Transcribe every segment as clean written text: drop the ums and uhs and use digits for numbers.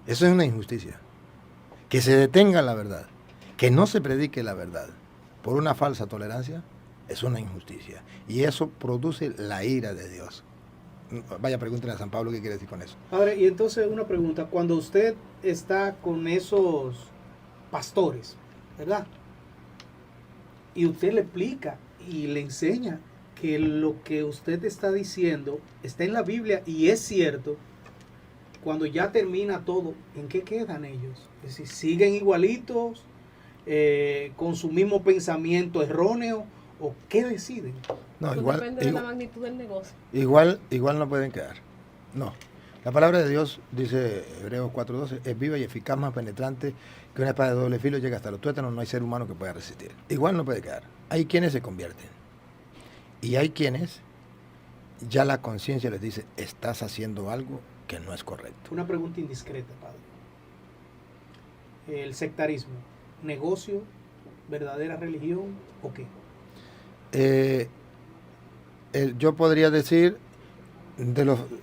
Eso es una injusticia. Que se detenga la verdad, que no se predique la verdad por una falsa tolerancia, es una injusticia. Y eso produce la ira de Dios. Vaya, pregúntenle a San Pablo qué quiere decir con eso. Padre, y entonces una pregunta, cuando usted está con esos pastores, ¿verdad? Y usted le explica y le enseña que lo que usted está diciendo está en la Biblia y es cierto, cuando ya termina todo, ¿en qué quedan ellos? Es decir, siguen igualitos, con su mismo pensamiento erróneo, o qué deciden. No, Eso igual, depende de la magnitud del negocio. igual no pueden quedar. No. La palabra de Dios, dice Hebreos 4:12, es viva y eficaz, más penetrante que una espada de doble filo, llega hasta los tuétanos, no hay ser humano que pueda resistir. Igual no puede quedar. Hay quienes se convierten. Y hay quienes ya la conciencia les dice, estás haciendo algo que no es correcto. Una pregunta indiscreta, padre. El sectarismo, negocio, verdadera religión o qué? Eh, yo podría decir,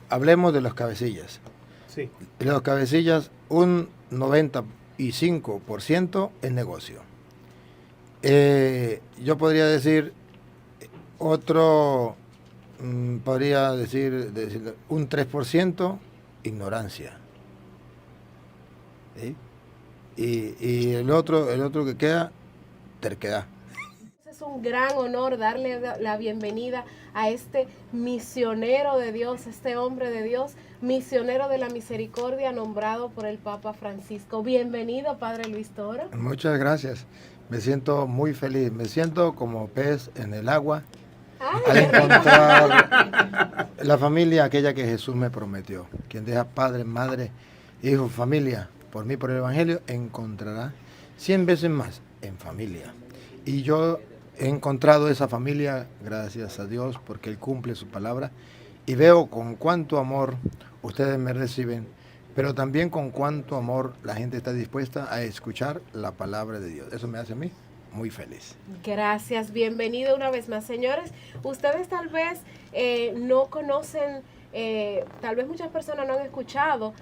hablemos de los cabecillas. Sí. Los cabecillas, un 95% es negocio. Yo podría decir otro, podría decir un 3% ignorancia. ¿Sí? Y el otro que queda, terquedad. Es un gran honor darle la bienvenida a este misionero de Dios, este hombre de Dios, misionero de la misericordia nombrado por el Papa Francisco. Bienvenido, Padre Luis Toro. Muchas gracias. Me siento muy feliz. Me siento como pez en el agua al encontrar la familia aquella que Jesús me prometió. Quien deja padre, madre, hijo, familia, por mí, por el Evangelio, encontrará 100 veces más en familia. Y yo he encontrado esa familia, gracias a Dios, porque Él cumple su palabra. Y veo con cuánto amor ustedes me reciben, pero también con cuánto amor la gente está dispuesta a escuchar la palabra de Dios. Eso me hace a mí muy feliz. Gracias, bienvenido una vez más, señores. Ustedes tal vez no conocen, tal vez muchas personas no han escuchado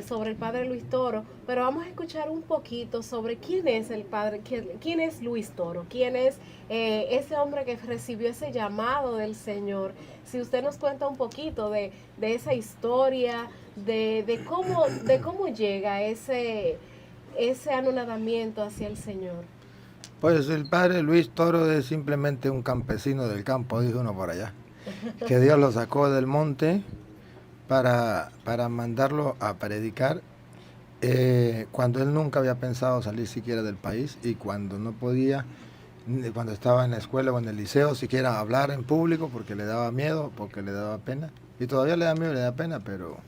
sobre el Padre Luis Toro, pero vamos a escuchar un poquito sobre quién es el Padre, quién es Luis Toro, quién es ese hombre que recibió ese llamado del Señor. Si usted nos cuenta un poquito de esa historia, de cómo llega ese anonadamiento hacia el Señor. Pues el padre Luis Toro es simplemente un campesino del campo, dice uno por allá, que Dios lo sacó del monte para mandarlo a predicar cuando él nunca había pensado salir siquiera del país y cuando no podía, cuando estaba en la escuela o en el liceo, siquiera hablar en público porque le daba miedo, porque le daba pena. Y todavía le da miedo, le da pena, pero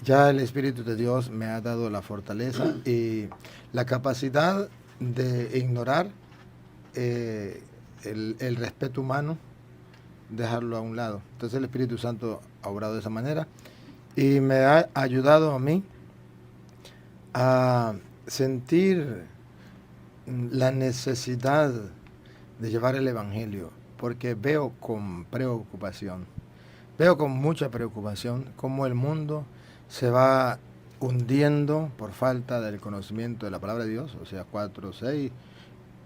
ya el Espíritu de Dios me ha dado la fortaleza y la capacidad de ignorar el respeto humano, dejarlo a un lado. Entonces el Espíritu Santo ha obrado de esa manera y me ha ayudado a mí a sentir la necesidad de llevar el Evangelio, porque veo con preocupación, veo con mucha preocupación cómo el mundo se va hundiendo por falta del conocimiento de la palabra de Dios, o sea, 4:6,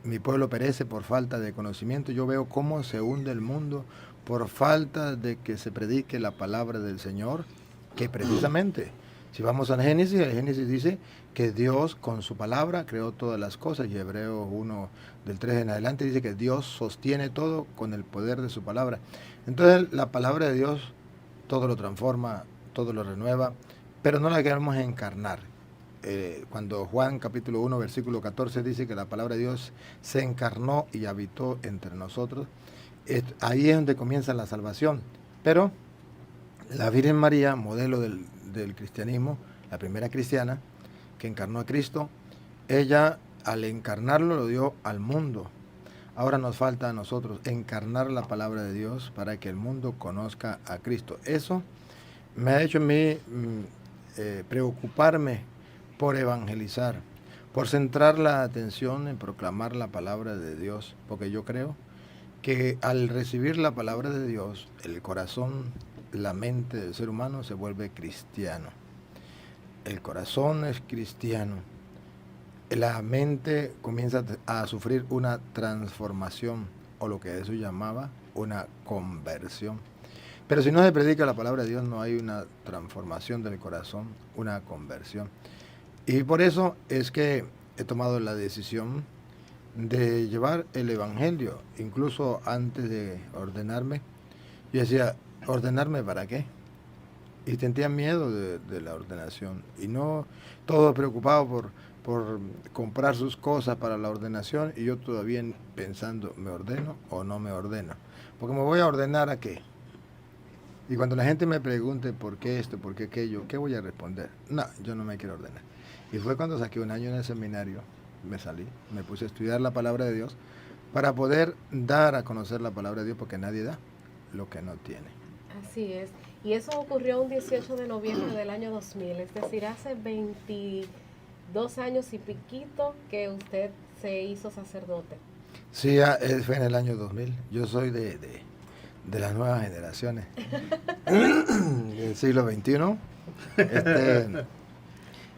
mi pueblo perece por falta de conocimiento. Yo veo cómo se hunde el mundo por falta de que se predique la palabra del Señor, que precisamente, si vamos al Génesis, el Génesis dice que Dios con su palabra creó todas las cosas, y Hebreos 1 del 3 en adelante dice que Dios sostiene todo con el poder de su palabra. Entonces la palabra de Dios todo lo transforma, todo lo renueva, pero no la queremos encarnar. Cuando Juan capítulo 1 versículo 14 dice que la palabra de Dios se encarnó y habitó entre nosotros, ahí es donde comienza la salvación. Pero la Virgen María, modelo del cristianismo, la primera cristiana que encarnó a Cristo, ella al encarnarlo lo dio al mundo. Ahora nos falta a nosotros encarnar la palabra de Dios para que el mundo conozca a Cristo. Eso me ha hecho a mí preocuparme por evangelizar, por centrar la atención en proclamar la palabra de Dios, porque yo creo que al recibir la palabra de Dios, el corazón, la mente del ser humano se vuelve cristiano. el corazón es cristiano, la mente comienza a sufrir una transformación, o lo que Jesús llamaba una conversión. Pero si no se predica la palabra de Dios, no hay una transformación del corazón, una conversión. Y por eso es que he tomado la decisión de llevar el Evangelio. Incluso antes de ordenarme, yo decía, ¿ordenarme para qué? Y sentía miedo de la ordenación. Y no todo preocupado por comprar sus cosas para la ordenación, y yo todavía pensando, ¿me ordeno o no me ordeno? Porque me voy a ordenar ¿a qué? Y cuando la gente me pregunte por qué esto, por qué aquello, ¿qué voy a responder? No, yo no me quiero ordenar. Y fue cuando saqué un año en el seminario, me salí, me puse a estudiar la palabra de Dios para poder dar a conocer la palabra de Dios, porque nadie da lo que no tiene. Así es. Y eso ocurrió un 18 de noviembre del año 2000, es decir, hace 22 años y piquito que usted se hizo sacerdote. Sí, fue en el año 2000. Yo soy de las nuevas generaciones del siglo XXI.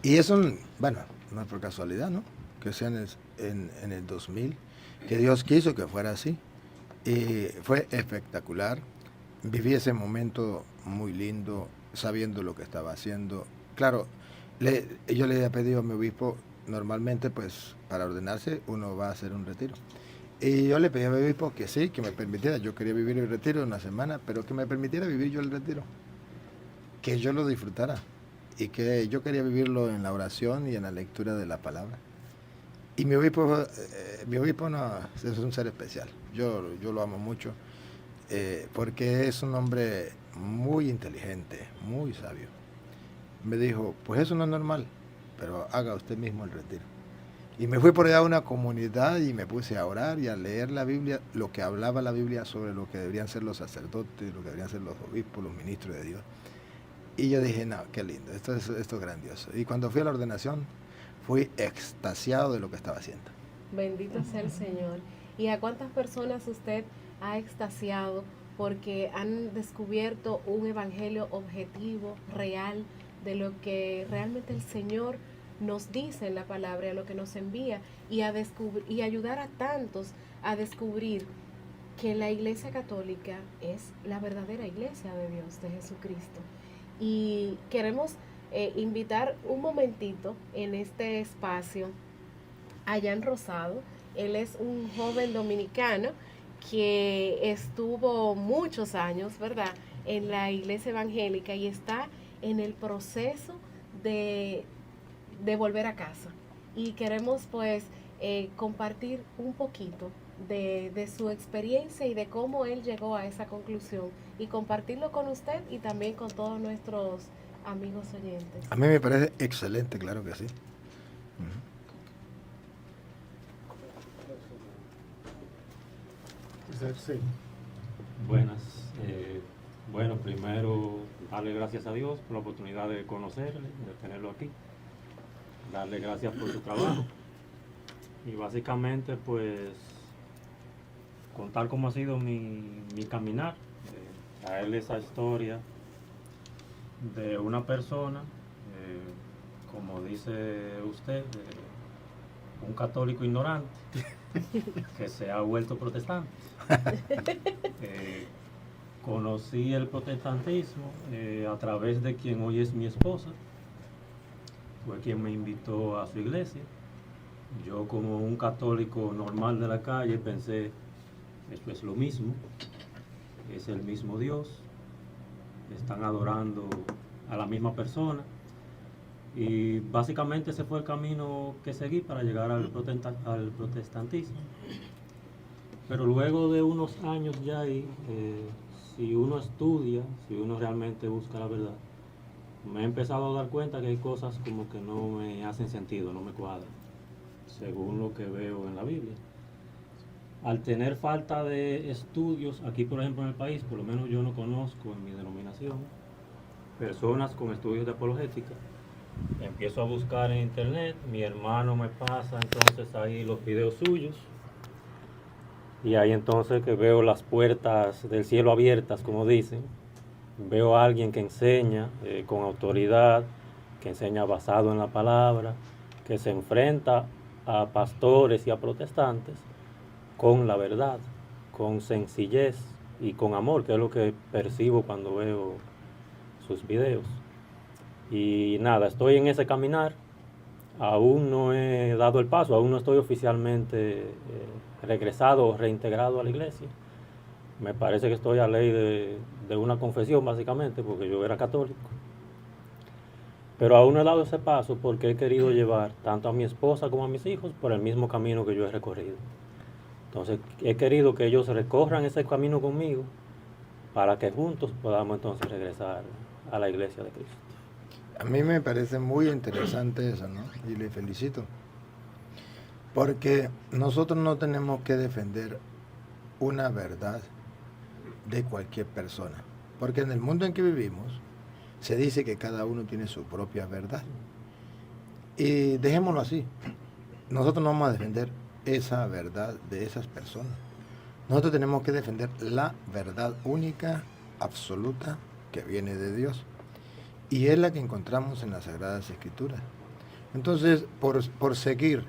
Y eso, bueno, no es por casualidad, ¿no? Que sea en el 2000, que Dios quiso que fuera así. Y fue espectacular. Viví ese momento muy lindo, sabiendo lo que estaba haciendo. Claro, yo le había pedido a mi obispo, normalmente pues para ordenarse uno va a hacer un retiro. Y yo le pedí a mi obispo que sí, que me permitiera, yo quería vivir el retiro una semana, pero que me permitiera vivir yo el retiro, que yo lo disfrutara, y que yo quería vivirlo en la oración y en la lectura de la palabra. Y mi obispo no, es un ser especial, yo lo amo mucho, porque es un hombre muy inteligente, muy sabio. Me dijo, pues eso no es normal, pero haga usted mismo el retiro. Y me fui por allá a una comunidad y me puse a orar y a leer la Biblia, lo que hablaba la Biblia sobre lo que deberían ser los sacerdotes, lo que deberían ser los obispos, los ministros de Dios. Y yo dije, no, qué lindo, esto es grandioso. Y cuando fui a la ordenación, fui extasiado de lo que estaba haciendo. Bendito sea el Señor. ¿Y a cuántas personas usted ha extasiado porque han descubierto un evangelio objetivo, real, de lo que realmente el Señor nos dice en la palabra, a lo que nos envía, y ayudar a tantos a descubrir que la Iglesia Católica es la verdadera Iglesia de Dios, de Jesucristo? Y queremos invitar un momentito en este espacio a Jan Rosado. Él es un joven dominicano que estuvo muchos años, ¿verdad?, en la iglesia evangélica y está en el proceso de volver a casa. Y queremos pues compartir un poquito de su experiencia y de cómo él llegó a esa conclusión y compartirlo con usted y también con todos nuestros amigos oyentes. A mí me parece excelente, claro que sí. Sí. Buenas. Bueno, primero darle gracias a Dios por la oportunidad de conocerle, de tenerlo aquí. Darle gracias por su trabajo. Y básicamente pues contar cómo ha sido mi caminar. Traerle esa historia de una persona, como dice usted, un católico ignorante que se ha vuelto protestante. Conocí el protestantismo a través de quien hoy es mi esposa. Fue quien me invitó a su iglesia. Yo, como un católico normal de la calle, pensé, esto es lo mismo, es el mismo Dios, están adorando a la misma persona. Y básicamente ese fue el camino que seguí para llegar al protestantismo. Pero luego de unos años ya ahí, si uno estudia, si uno realmente busca la verdad, me he empezado a dar cuenta que hay cosas como que no me hacen sentido, no me cuadran, según lo que veo en la Biblia. Al tener falta de estudios, aquí por ejemplo en el país, por lo menos yo no conozco en mi denominación, personas con estudios de apologética. Empiezo a buscar en internet, mi hermano me pasa entonces ahí los videos suyos, y ahí entonces que veo las puertas del cielo abiertas, como dicen. Veo a alguien que enseña con autoridad, que enseña basado en la palabra, que se enfrenta a pastores y a protestantes con la verdad, con sencillez y con amor, que es lo que percibo cuando veo sus videos. Y nada, estoy en ese caminar, aún no he dado el paso, aún no estoy oficialmente regresado o reintegrado a la iglesia. Me parece que estoy a ley de una confesión, básicamente, porque yo era católico. Pero aún no he dado ese paso porque he querido llevar tanto a mi esposa como a mis hijos por el mismo camino que yo he recorrido. Entonces, he querido que ellos recorran ese camino conmigo para que juntos podamos entonces regresar a la iglesia de Cristo. A mí me parece muy interesante eso, ¿no? Y le felicito. Porque nosotros no tenemos que defender una verdad de cualquier persona. Porque en el mundo en que vivimos se dice que cada uno tiene su propia verdad. Y dejémoslo así. Nosotros no vamos a defender esa verdad de esas personas. Nosotros tenemos que defender la verdad única, absoluta, que viene de Dios. Y es la que encontramos en las Sagradas Escrituras. Entonces, por seguir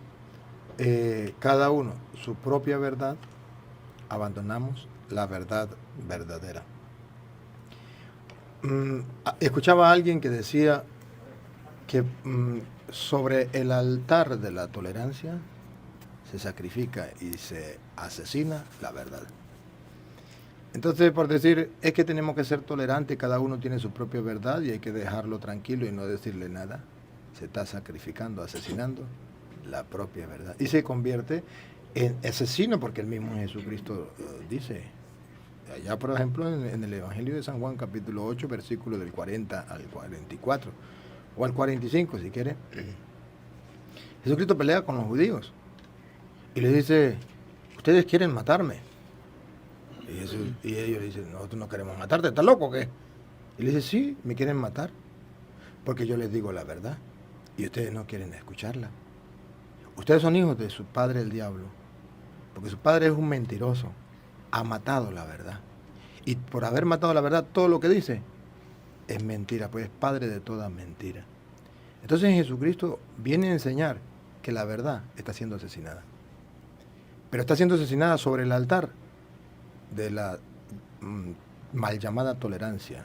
cada uno su propia verdad, abandonamos la verdad verdadera. Escuchaba a alguien que decía que sobre el altar de la tolerancia se sacrifica y se asesina la verdad. Entonces, por decir, es que tenemos que ser tolerantes, cada uno tiene su propia verdad y hay que dejarlo tranquilo y no decirle nada. Se está sacrificando, asesinando la propia verdad. Y se convierte en asesino porque el mismo Jesucristo dice, allá por ejemplo en el Evangelio de San Juan capítulo 8, versículo del 40 al 44, o al 45 si quiere. Jesucristo pelea con los judíos y les dice, ustedes quieren matarme. Y ellos dicen, nosotros no queremos matarte, ¿estás loco o qué? Y le dice, sí, me quieren matar, porque yo les digo la verdad, y ustedes no quieren escucharla. Ustedes son hijos de su padre el diablo, porque su padre es un mentiroso, ha matado la verdad. Y por haber matado la verdad, todo lo que dice es mentira, pues es padre de toda mentira. Entonces Jesucristo viene a enseñar que la verdad está siendo asesinada. Pero está siendo asesinada sobre el altar de la mal llamada tolerancia.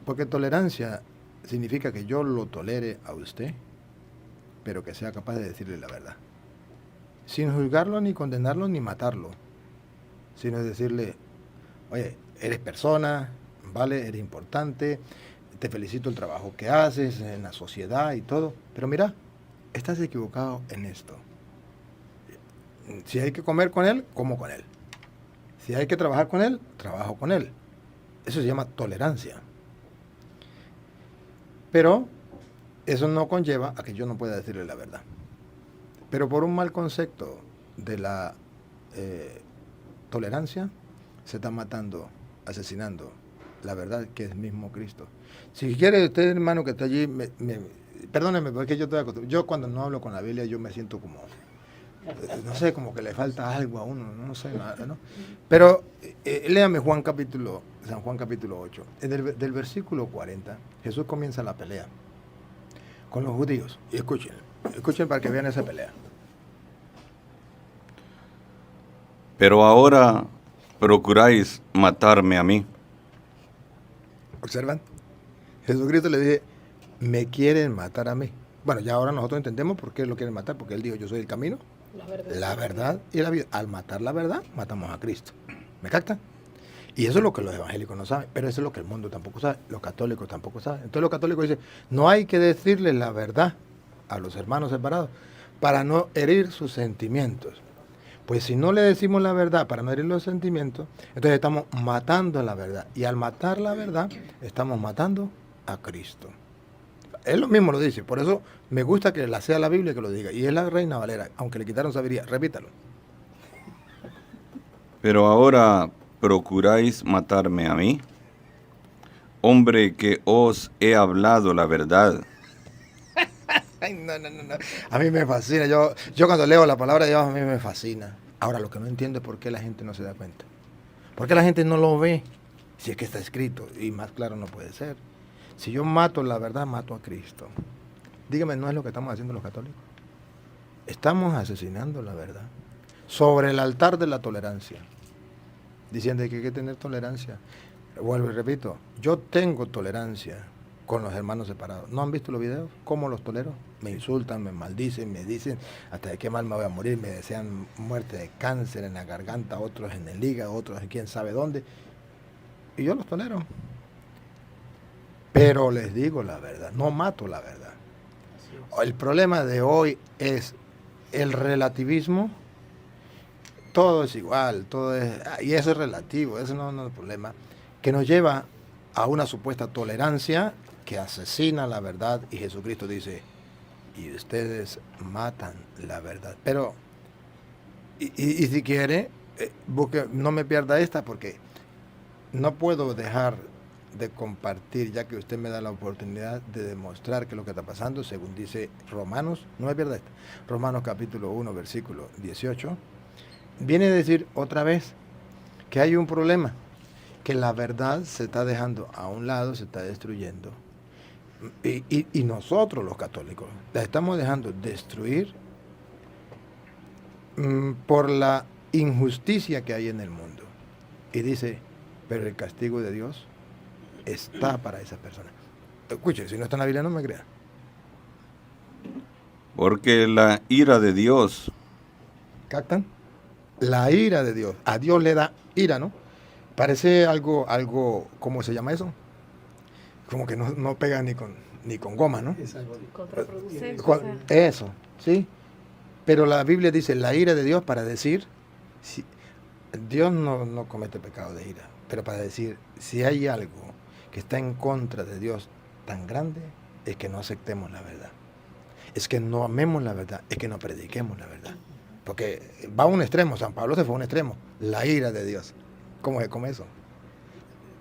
Porque tolerancia significa que yo lo tolere a usted, pero que sea capaz de decirle la verdad. Sin juzgarlo, ni condenarlo, ni matarlo. Sino decirle, oye, eres persona, vale, eres importante, te felicito el trabajo que haces en la sociedad y todo, pero mira, estás equivocado en esto. Si hay que comer con él, como con él. Si hay que trabajar con él, trabajo con él. Eso se llama tolerancia. Pero eso no conlleva a que yo no pueda decirle la verdad. Pero por un mal concepto de la tolerancia, se está matando, asesinando la verdad que es mismo Cristo. Si quiere usted, hermano, que está allí, perdóneme, porque yo estoy acostumbrado. Yo cuando no hablo con la Biblia, yo me siento como, no sé, como que le falta algo a uno, no sé nada, ¿no? Pero léame San Juan capítulo 8. Del versículo 40, Jesús comienza la pelea con los judíos. Y escuchen para que vean esa pelea. Pero ahora procuráis matarme a mí. ¿Observan? Jesucristo le dice, me quieren matar a mí. Bueno, ya ahora nosotros entendemos por qué lo quieren matar, porque él dijo, yo soy el camino, la verdad y la vida. Al matar la verdad, matamos a Cristo. ¿Me captan? Y eso es lo que los evangélicos no saben, pero eso es lo que el mundo tampoco sabe, los católicos tampoco saben. Entonces los católicos dicen, no hay que decirle la verdad a los hermanos separados para no herir sus sentimientos. Pues si no le decimos la verdad para no herir los sentimientos, entonces estamos matando la verdad. Y al matar la verdad, estamos matando a Cristo. Él lo mismo lo dice, por eso me gusta que sea la Biblia que lo diga. Y es la Reina Valera, aunque le quitaron sabiduría. Repítalo. Pero ahora procuráis matarme a mí, hombre que os he hablado la verdad. Ay, no. A mí me fascina. Yo cuando leo la palabra de Dios, a mí me fascina. Ahora, lo que no entiendo es por qué la gente no se da cuenta. ¿Por qué la gente no lo ve? Si es que está escrito, y más claro no puede ser. Si yo mato la verdad, mato a Cristo. Dígame, ¿no es lo que estamos haciendo los católicos? Estamos asesinando la verdad sobre el altar de la tolerancia, diciendo que hay que tener tolerancia. Vuelvo y repito, yo tengo tolerancia con los hermanos separados. ¿No han visto los videos? ¿Cómo los tolero? Me insultan, me maldicen, me dicen hasta de qué mal me voy a morir, me desean muerte de cáncer en la garganta, otros en el hígado, otros en quién sabe dónde. Y yo los tolero. Pero les digo la verdad, no mato la verdad. El problema de hoy es el relativismo. Todo es igual, todo es, y eso es relativo, eso no es el problema, que nos lleva a una supuesta tolerancia que asesina la verdad, y Jesucristo dice, y ustedes matan la verdad. Pero, y si quiere, busque, no me pierda esta, porque no puedo dejar de compartir, ya que usted me da la oportunidad de demostrar que lo que está pasando, según dice Romanos, no me pierda esta, Romanos capítulo 1, versículo 18, viene a decir otra vez que hay un problema, que la verdad se está dejando a un lado, se está destruyendo. Y nosotros los católicos la estamos dejando destruir por la injusticia que hay en el mundo. Y dice, pero el castigo de Dios está para esas personas. Escuche, si no está en la Biblia no me crea. Porque la ira de Dios, ¿Captan? La ira de Dios. A Dios le da ira, ¿no? Parece algo, ¿cómo se llama eso? Como que no pega ni con goma, ¿no? Exacto. Contraproducente. Eso, ¿sí? Pero la Biblia dice la ira de Dios para decir, si, Dios no comete pecado de ira, pero para decir, si hay algo que está en contra de Dios tan grande, es que no aceptemos la verdad. Es que no amemos la verdad, es que no prediquemos la verdad. Porque va a un extremo, San Pablo se fue a un extremo, la ira de Dios. ¿Cómo se come eso?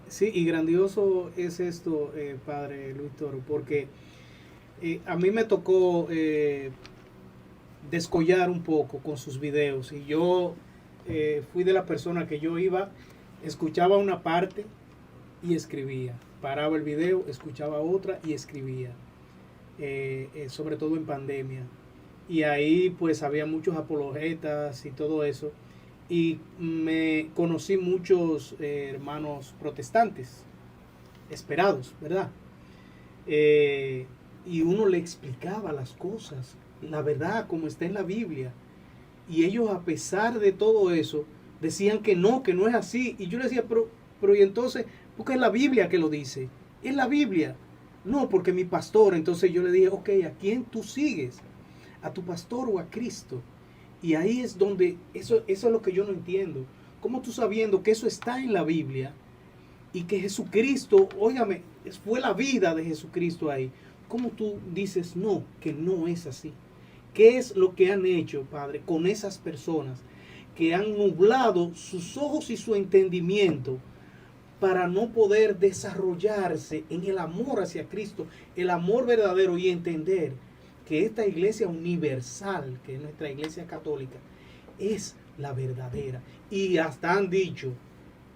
Sí, y grandioso es esto, Padre Luis Toro, porque a mí me tocó descollar un poco con sus videos, y yo fui de la persona que yo iba, escuchaba una parte y escribía, paraba el video, escuchaba otra y escribía, sobre todo en pandemia, y ahí pues había muchos apologetas y todo eso, y me conocí muchos hermanos protestantes, esperados, ¿verdad? Y uno le explicaba las cosas, la verdad como está en la Biblia, y ellos a pesar de todo eso decían que no es así, y yo le decía, pero y entonces, porque es la Biblia que lo dice, es la Biblia. No, porque mi pastor. Entonces yo le dije, ok, ¿a quién tú sigues? ¿A tu pastor o a Cristo? Y ahí es donde, eso es lo que yo no entiendo. ¿Cómo tú sabiendo que eso está en la Biblia y que Jesucristo, óigame, fue la vida de Jesucristo ahí? ¿Cómo tú dices no, que no es así? ¿Qué es lo que han hecho, Padre, con esas personas que han nublado sus ojos y su entendimiento para no poder desarrollarse en el amor hacia Cristo, el amor verdadero, y entender que esta iglesia universal, que es nuestra iglesia católica, es la verdadera? Y hasta han dicho,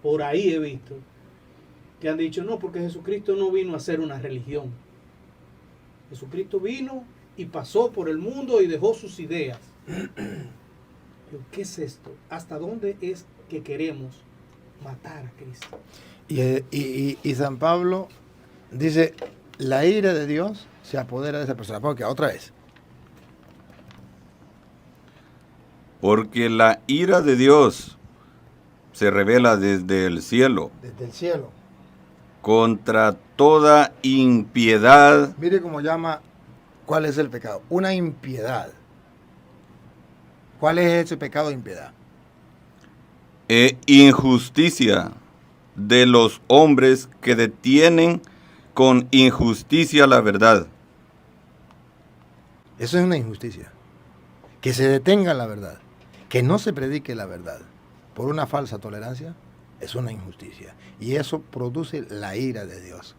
por ahí he visto, que han dicho, no, porque Jesucristo no vino a ser una religión. Jesucristo vino y pasó por el mundo y dejó sus ideas. ¿Qué es esto? ¿Hasta dónde es que queremos matar a Cristo? Y San Pablo dice, la ira de Dios se apodera de esa persona. Porque otra vez. porque la ira de Dios se revela desde el cielo Desde el cielo. contra toda impiedad Mire cómo llama, ¿cuál es el pecado? Una impiedad. ¿Cuál es ese pecado de impiedad? e injusticia de los hombres que detienen con injusticia la verdad. Eso es una injusticia. Que se detenga la verdad, que no se predique la verdad por una falsa tolerancia, es una injusticia. Y eso produce la ira de Dios.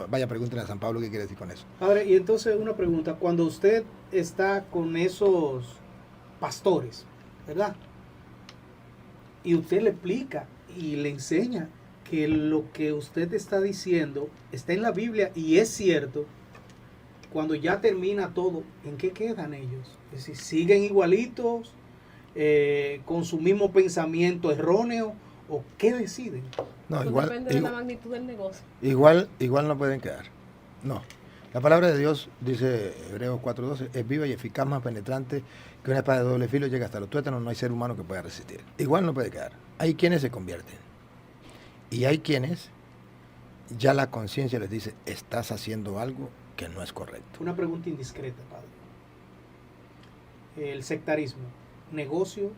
Vaya, pregúntale a San Pablo qué quiere decir con eso. Padre, y entonces una pregunta, cuando usted está con esos pastores, ¿verdad? Y usted le explica y le enseña que lo que usted está diciendo está en la Biblia y es cierto, cuando ya termina todo, ¿en qué quedan ellos? Es decir, ¿siguen igualitos, con su mismo pensamiento erróneo, o qué deciden? No, Eso igual, depende de la magnitud del negocio. igual no pueden quedar. No. La palabra de Dios, dice Hebreos 4:12, es viva y eficaz, más penetrante que una espada de doble filo, llega hasta los tuétanos, no hay ser humano que pueda resistir. Igual no puede quedar. Hay quienes se convierten. Y hay quienes ya la conciencia les dice, estás haciendo algo que no es correcto. Una pregunta indiscreta, padre. El sectarismo, ¿negocio,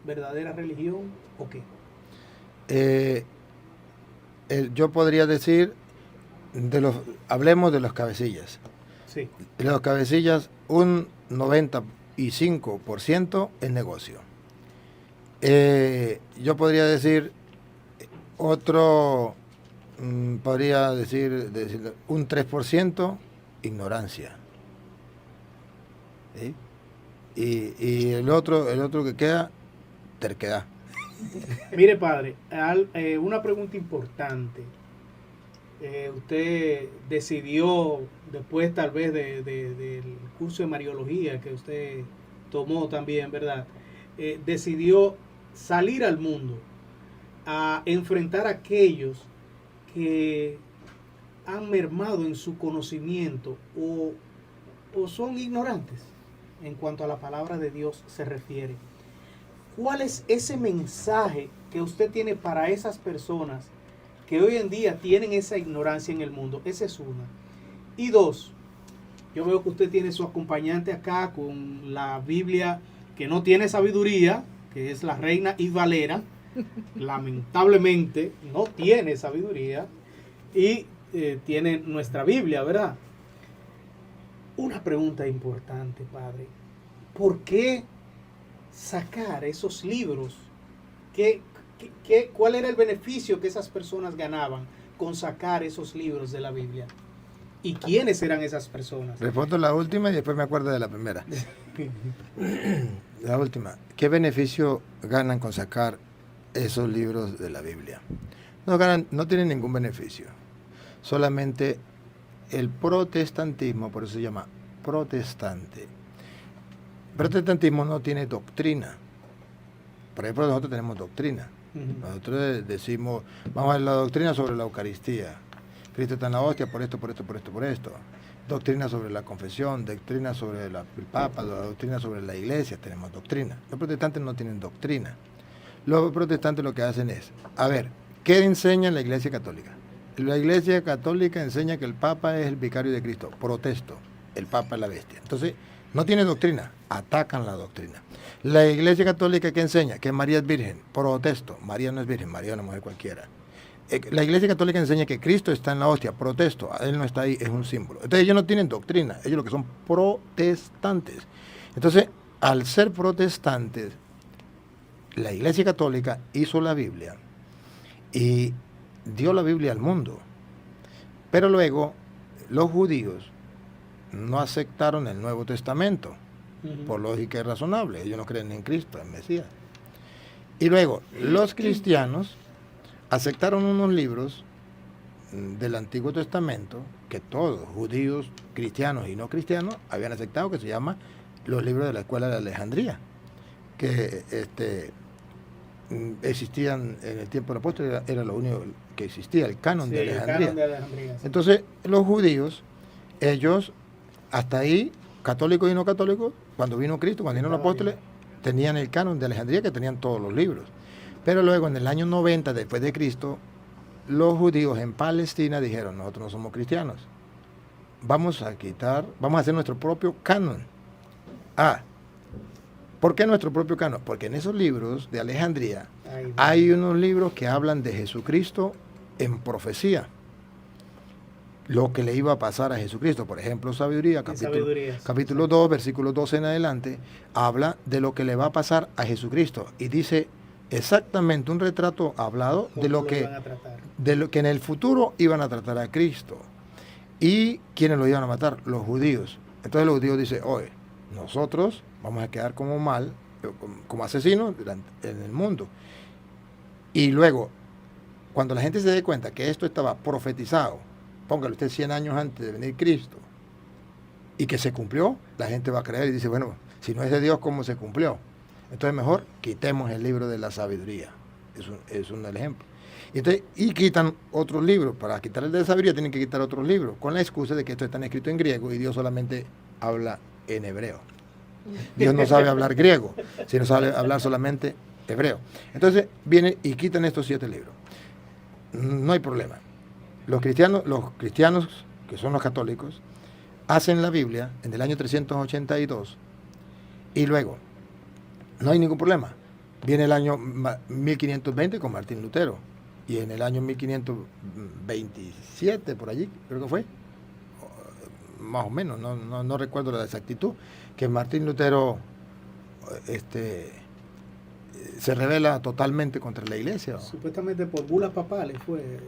verdadera religión o qué? Yo podría decir, hablemos de los cabecillas. Sí. Los cabecillas, un 95% es negocio. Yo podría decir, podría decir un 3% ignorancia. ¿Sí? Y el otro que queda, terquedad. Mire, padre, una pregunta importante. Usted decidió, después tal vez del curso de Mariología que usted tomó también, ¿verdad? Decidió salir al mundo a enfrentar a aquellos que han mermado en su conocimiento o son ignorantes en cuanto a la palabra de Dios se refiere. ¿Cuál es ese mensaje que usted tiene para esas personas que hoy en día tienen esa ignorancia en el mundo? Esa es una. Y dos, yo veo que usted tiene su acompañante acá con la Biblia que no tiene sabiduría, que es la Reina y Valera. Lamentablemente no tiene sabiduría y tiene nuestra Biblia, ¿verdad? Una pregunta importante, padre. ¿Por qué sacar esos libros? ¿Cuál era el beneficio que esas personas ganaban con sacar esos libros de la Biblia? ¿Y quiénes eran esas personas? Respondo la última y después me acuerdo de la primera. La última. ¿Qué beneficio ganan con sacar esos libros de la Biblia? No tienen ningún beneficio. Solamente el protestantismo, por eso se llama protestante. Protestantismo no tiene doctrina. Por ejemplo, nosotros tenemos doctrina. Nosotros decimos, vamos a ver la doctrina sobre la Eucaristía. Cristo está en la hostia por esto. Doctrina sobre la confesión, doctrina sobre el Papa, la doctrina sobre la Iglesia, tenemos doctrina. Los protestantes no tienen doctrina. Los protestantes lo que hacen es, a ver, ¿qué enseña la Iglesia Católica? La Iglesia Católica enseña que el Papa es el vicario de Cristo. Protesto, el Papa es la bestia. Entonces, no tiene doctrina, atacan la doctrina. La Iglesia Católica, ¿qué enseña? Que María es virgen. Protesto, María no es virgen, María es una mujer cualquiera. La Iglesia Católica enseña que Cristo está en la hostia. Protesto, Él no está ahí, es un símbolo. Entonces ellos no tienen doctrina, ellos lo que son protestantes. Entonces, al ser protestantes, la Iglesia Católica hizo la Biblia y dio la Biblia al mundo. Pero luego, los judíos no aceptaron el Nuevo Testamento, por lógica y razonable. Ellos no creen en Cristo, en Mesías. Y luego, los cristianos aceptaron unos libros del Antiguo Testamento que todos, judíos, cristianos y no cristianos, habían aceptado, que se llama los libros de la Escuela de Alejandría, que existían en el tiempo del apóstol, era lo único que existía, el canon de Alejandría. El canon de Alejandría, sí. Entonces, los judíos, ellos, hasta ahí, católicos y no católicos, cuando vino Cristo, cuando vinieron los apóstoles, tenían el canon de Alejandría, que tenían todos los libros. Pero luego, en el año 90 después de Cristo, los judíos en Palestina dijeron, nosotros no somos cristianos, vamos a hacer nuestro propio canon. ¿Por qué nuestro propio canon? Porque en esos libros de Alejandría hay unos libros que hablan de Jesucristo en profecía, lo que le iba a pasar a Jesucristo. Por ejemplo, Sabiduría, capítulo 2, versículo 12 en adelante, habla de lo que le va a pasar a Jesucristo y dice exactamente un retrato hablado de lo que en el futuro iban a tratar a Cristo. ¿Y quiénes lo iban a matar? Los judíos. Entonces los judíos dicen, oye, nosotros vamos a quedar como asesinos en el mundo. Y luego, cuando la gente se dé cuenta que esto estaba profetizado, póngale usted 100 años antes de venir Cristo, y que se cumplió, la gente va a creer y dice, bueno, si no es de Dios, ¿cómo se cumplió? Entonces mejor quitemos el libro de la sabiduría. Es un ejemplo. Y quitan otros libros. Para quitar el de la sabiduría tienen que quitar otros libros, con la excusa de que esto está escrito en griego y Dios solamente habla en hebreo. Dios no sabe hablar griego, sino sabe hablar solamente hebreo. Entonces vienen y quitan estos 7 libros. No hay problema. Los cristianos, que son los católicos, hacen la Biblia en el año 382 y luego no hay ningún problema. Viene el año 1520 con Martín Lutero y en el año 1527 por allí, creo que fue, más o menos, no recuerdo la exactitud, que Martín Lutero se revela totalmente contra la iglesia. Supuestamente por bulas papales fue.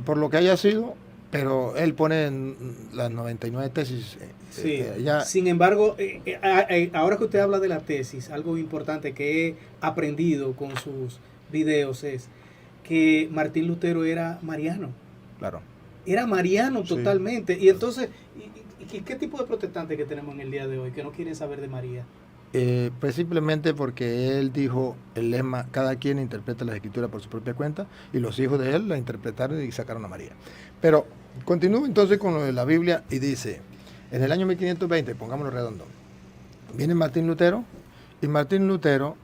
Por lo que haya sido, pero él pone en las 99 tesis. Sí. Sin embargo, ahora que usted habla de la tesis, algo importante que he aprendido con sus videos es que Martín Lutero era mariano. Claro. Era mariano Sí. totalmente. Y entonces, ¿qué tipo de protestantes que tenemos en el día de hoy que no quieren saber de María? Pues simplemente porque él dijo el lema, cada quien interpreta las escrituras por su propia cuenta, y los hijos de él la interpretaron y sacaron a María. Pero continúo entonces con lo de la Biblia y dice, en el año 1520, pongámoslo redondo, viene Martín Lutero, y Martín Lutero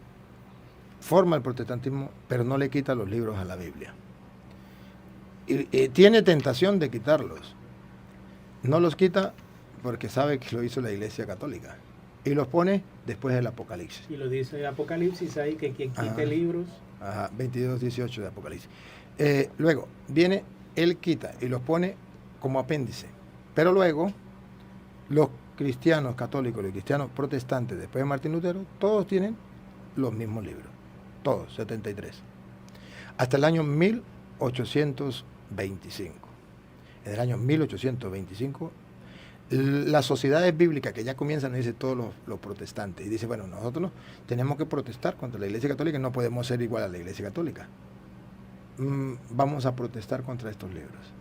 forma el protestantismo, pero no le quita los libros a la Biblia. Y tiene tentación de quitarlos. No los quita porque sabe que lo hizo la Iglesia Católica. Y los pone después del Apocalipsis. Y lo dice Apocalipsis ahí, que quien quite Ajá. libros. Ajá, 22:18 de Apocalipsis. Luego, viene, él quita y los pone como apéndice. Pero luego, los cristianos católicos, los cristianos protestantes, después de Martín Lutero, todos tienen los mismos libros. Todos, 73. Hasta el año 1825. En el año 1825, las sociedades bíblicas que ya comienzan, dice todos los protestantes, y dice, bueno, nosotros tenemos que protestar contra la Iglesia Católica, no podemos ser igual a la Iglesia Católica. Vamos a protestar contra estos libros.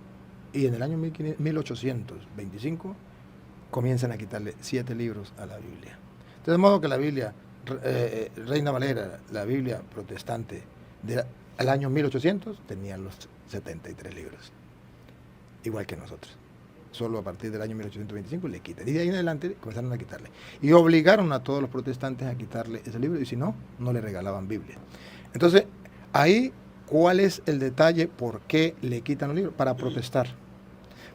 Y en el año 1825 comienzan a quitarle 7 libros a la Biblia. De modo que la Biblia, Reina Valera, la Biblia protestante del año 1800, tenía los 73 libros, igual que nosotros. Solo a partir del año 1825 le quitan. Y de ahí en adelante comenzaron a quitarle. Y obligaron a todos los protestantes a quitarle ese libro, y si no, no le regalaban Biblia. Entonces, ahí, ¿cuál es el detalle? ¿Por qué le quitan los libros? Para protestar.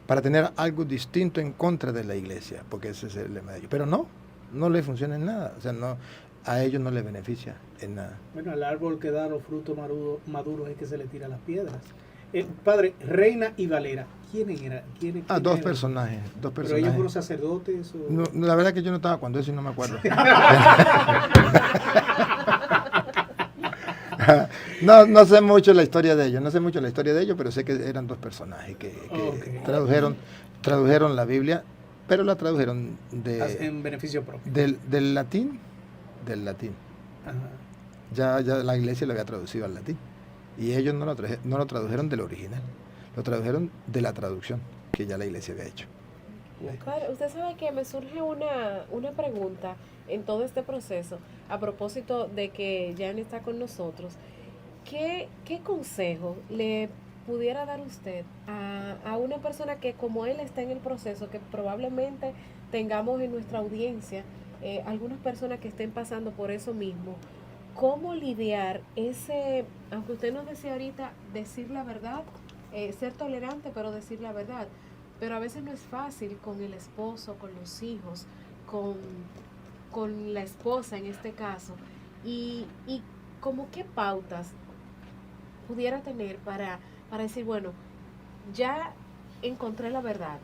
Para tener algo distinto en contra de la iglesia, porque ese es el lema de ellos. Pero no le funciona en nada. O sea, a ellos no les beneficia en nada. Bueno, al árbol que da los frutos maduros es que se le tira las piedras. Padre, Reina y Valera, ¿quiénes eran? Dos personajes. ¿Pero ellos fueron sacerdotes? O... No, la verdad que yo no estaba cuando eso y no me acuerdo. No sé mucho la historia de ellos, pero sé que eran 2 personajes que Okay. tradujeron la Biblia, pero la tradujeron en beneficio propio. del latín. Ajá. Ya la iglesia lo había traducido al latín. Y ellos no lo tradujeron del original, lo tradujeron de la traducción que ya la iglesia había hecho. Padre, usted sabe que me surge una pregunta en todo este proceso, a propósito de que Jan está con nosotros. ¿Qué consejo le pudiera dar usted a una persona que como él está en el proceso, que probablemente tengamos en nuestra audiencia algunas personas que estén pasando por eso mismo? ¿Cómo lidiar aunque usted nos decía ahorita, decir la verdad, ser tolerante, pero decir la verdad? Pero a veces no es fácil con el esposo, con los hijos, con la esposa en este caso. Y como qué pautas pudiera tener para decir, bueno, ya encontré la verdad,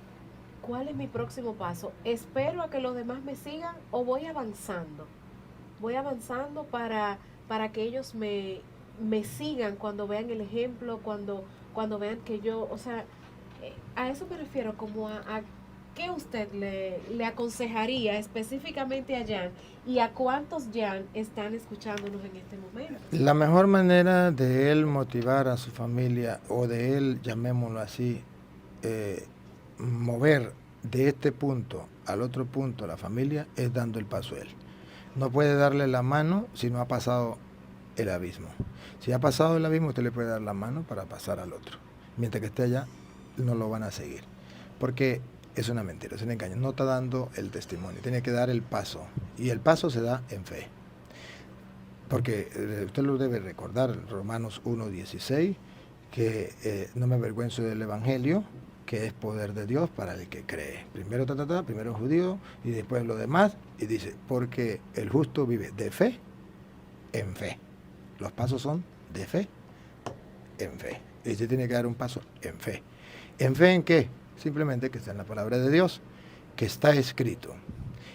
¿cuál es mi próximo paso? ¿Espero a que los demás me sigan o voy avanzando? Voy avanzando para que ellos me sigan cuando vean el ejemplo, cuando vean que yo, o sea, a eso me refiero, como a ¿qué usted le aconsejaría específicamente a Jan y a cuántos Jan están escuchándonos en este momento? La mejor manera de él motivar a su familia, o de él, llamémoslo así, mover de este punto al otro punto a la familia, es dando el paso a él. No puede darle la mano si no ha pasado el abismo. Si ha pasado el abismo, usted le puede dar la mano para pasar al otro. Mientras que esté allá, no lo van a seguir. Porque es una mentira, es un engaño. No está dando el testimonio, tiene que dar el paso. Y el paso se da en fe. Porque usted lo debe recordar, Romanos 1:16, que no me avergüenzo del Evangelio, que es poder de Dios para el que cree. Primero primero el judío y después lo demás. Y dice, porque el justo vive de fe en fe. Los pasos son de fe en fe. Y usted tiene que dar un paso en fe. ¿En fe en qué? Simplemente que está en la palabra de Dios, que está escrito.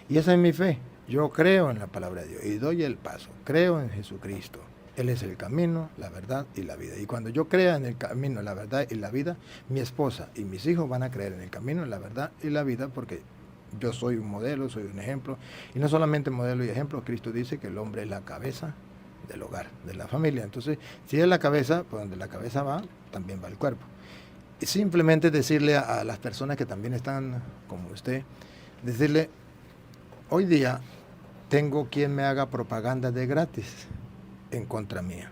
Y esa es mi fe. Yo creo en la palabra de Dios y doy el paso. Creo en Jesucristo. Él es el camino, la verdad y la vida. Y cuando yo crea en el camino, la verdad y la vida, mi esposa y mis hijos van a creer en el camino, la verdad y la vida, porque yo soy un modelo, soy un ejemplo. Y no solamente modelo y ejemplo, Cristo dice que el hombre es la cabeza del hogar, de la familia. Entonces, si es la cabeza, pues donde la cabeza va, también va el cuerpo. Y simplemente decirle a las personas que también están como usted, decirle, hoy día tengo quien me haga propaganda de gratis en contra mía.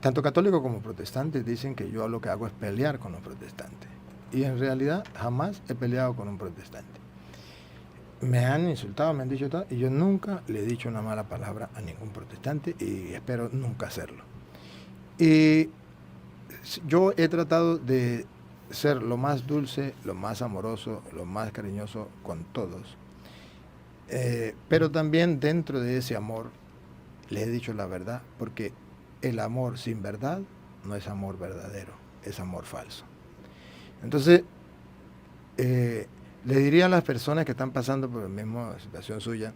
Tanto católicos como protestantes dicen que yo lo que hago es pelear con los protestantes. Y en realidad jamás he peleado con un protestante. Me han insultado, me han dicho todo, y yo nunca le he dicho una mala palabra a ningún protestante y espero nunca hacerlo. Y yo he tratado de ser lo más dulce, lo más amoroso, lo más cariñoso con todos. Pero también dentro de ese amor les he dicho la verdad, porque el amor sin verdad no es amor verdadero, es amor falso. Entonces, le diría a las personas que están pasando por la misma situación suya,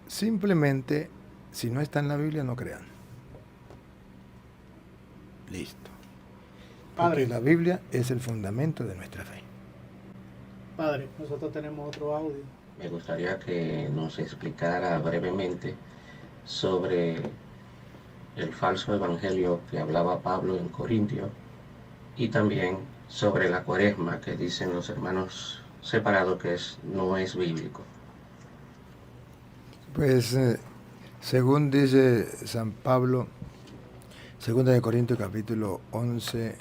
simplemente, si no está en la Biblia, no crean. Listo. Porque Padre. la Biblia es el fundamento de nuestra fe. Padre, nosotros tenemos otro audio. Me gustaría que nos explicara brevemente sobre el falso evangelio que hablaba Pablo en Corintio y también sobre la cuaresma que dicen los hermanos separados que no es bíblico. Pues según dice San Pablo, 2 Corintios capítulo 11,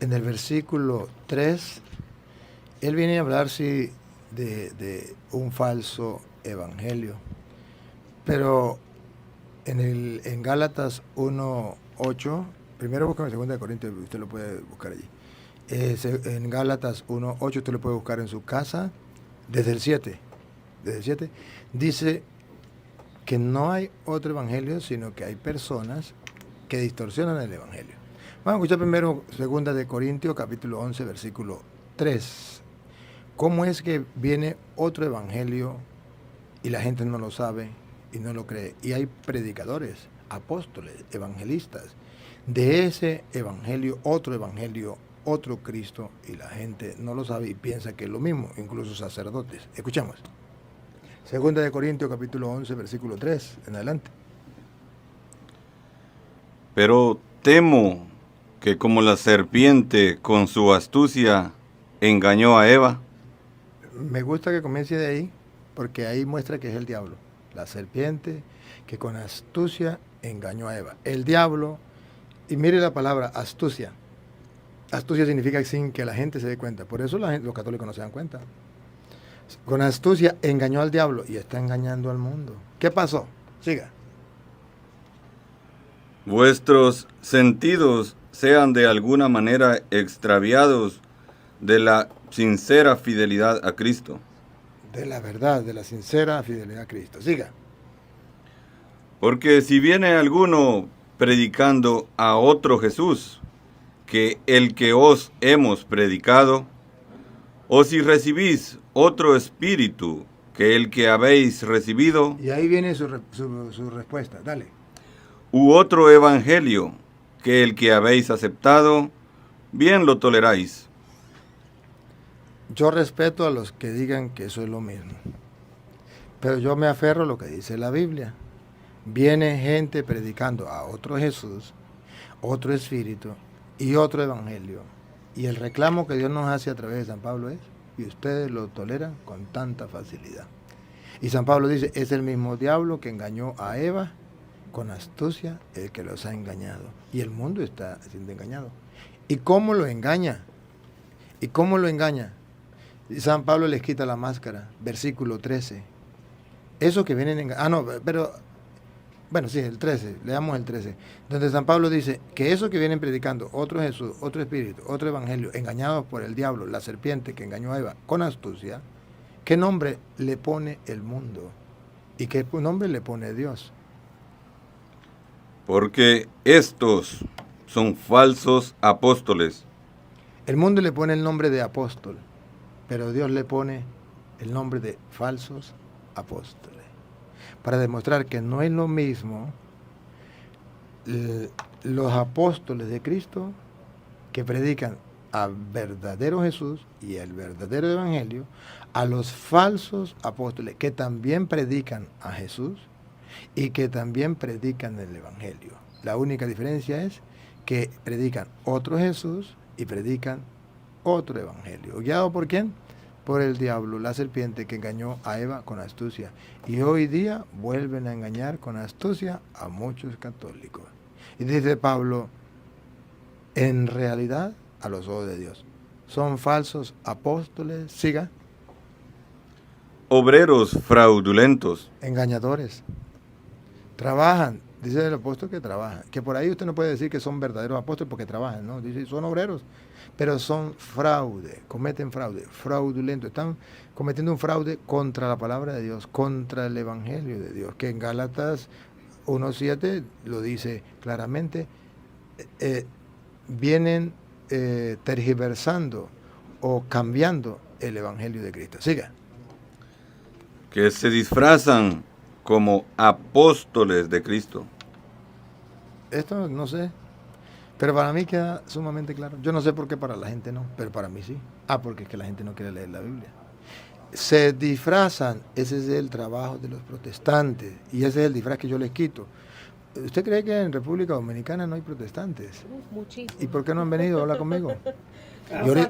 en el versículo 3, él viene a hablar sí de un falso evangelio, pero en Gálatas 1:8, primero busca en 2 Corintios, usted lo puede buscar allí. En Gálatas 1:8 usted lo puede buscar en su casa, desde el 7, dice que no hay otro evangelio, sino que hay personas que distorsionan el evangelio. Vamos a escuchar primero 2 Corintios capítulo 11, versículo 3. ¿Cómo es que viene otro evangelio y la gente no lo sabe y no lo cree? Y hay predicadores, apóstoles, evangelistas de ese evangelio, otro Cristo, y la gente no lo sabe y piensa que es lo mismo, incluso sacerdotes. Escuchamos. 2 Corintios capítulo 11, versículo 3, en adelante. Pero temo que como la serpiente con su astucia engañó a Eva. Me gusta que comience de ahí, porque ahí muestra que es el diablo, la serpiente que con astucia engañó a Eva. El diablo, y mire la palabra astucia. Astucia significa sin que la gente se dé cuenta. Por eso los católicos no se dan cuenta. Con astucia engañó al diablo y está engañando al mundo. ¿Qué pasó? Siga. Vuestros sentidos sean de alguna manera extraviados de la sincera fidelidad a Cristo. De la verdad, de la sincera fidelidad a Cristo. Siga. Porque si viene alguno predicando a otro Jesús que el que os hemos predicado, o si recibís otro espíritu que el que habéis recibido, Y ahí viene su respuesta. Dale. u otro evangelio que el que habéis aceptado, bien lo toleráis. yo respeto a los que digan que eso es lo mismo, pero yo me aferro a lo que dice la Biblia. Viene gente predicando a otro Jesús, otro espíritu y otro evangelio. Y el reclamo que Dios nos hace a través de San Pablo es, y ustedes lo toleran con tanta facilidad. Y San Pablo dice, es el mismo diablo que engañó a Eva con astucia, el que los ha engañado. Y el mundo está siendo engañado. ¿Y cómo lo engaña? ¿Y cómo lo engaña? Y San Pablo les quita la máscara, versículo 13. Eso que vienen bueno, sí, el 13, leamos el 13, donde San Pablo dice que eso que vienen predicando, otro Jesús, otro espíritu, otro evangelio, engañados por el diablo, la serpiente que engañó a Eva con astucia, ¿qué nombre le pone el mundo? ¿Y qué nombre le pone Dios? Porque estos son falsos apóstoles. El mundo le pone el nombre de apóstol, pero Dios le pone el nombre de falsos apóstoles, para demostrar que no es lo mismo los apóstoles de Cristo que predican al verdadero Jesús y el verdadero evangelio, a los falsos apóstoles que también predican a Jesús y que también predican el evangelio. La única diferencia es que predican otro Jesús y predican otro evangelio. ¿Guiado por quién? Por el diablo, la serpiente que engañó a Eva con astucia. Y hoy día vuelven a engañar con astucia a muchos católicos. Y dice Pablo, en realidad, a los ojos de Dios, son falsos apóstoles, siga, Obreros fraudulentos. engañadores. Trabajan, dice el apóstol que trabajan. Que por ahí usted no puede decir que son verdaderos apóstoles porque trabajan, ¿no? Dice, son obreros, pero son fraude, cometen fraude, fraudulento. Están cometiendo un fraude contra la palabra de Dios, contra el evangelio de Dios, que en Gálatas 1:7 lo dice claramente. Vienen tergiversando o cambiando el evangelio de Cristo. Siga. Que se disfrazan como apóstoles de Cristo. Esto no sé, pero para mí queda sumamente claro. Yo no sé por qué para la gente no, pero para mí sí. Porque es que la gente no quiere leer la Biblia. Se disfrazan, ese es el trabajo de los protestantes y ese es el disfraz que yo les quito. ¿Usted cree que en República Dominicana no hay protestantes? Muchísimo. ¿Y por qué no han venido a hablar conmigo?